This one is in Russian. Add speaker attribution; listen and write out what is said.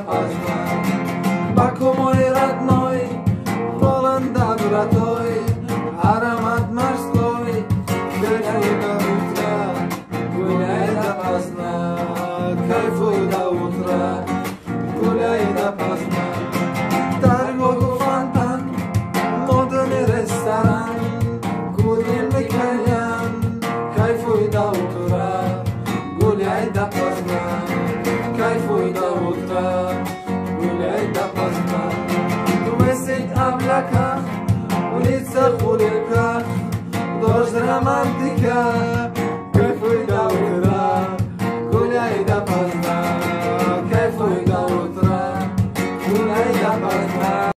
Speaker 1: допоздна. Баку мой родной, полон добротой, аромат морской, гуляй до утра, гуляй допоздна, кайфуй до утра, гуляй допоздна. Дар богу фонтан, модный ресторан, курильный кальян, кайфуй до утра, гуляй допоздна, кайфуй до утра, гуляй допоздна. Высить облака, в лицах улыбка, дождь романтика, кайфуй до утра, гуляй допоздна, кайфуй до утра, гуляй допоздна.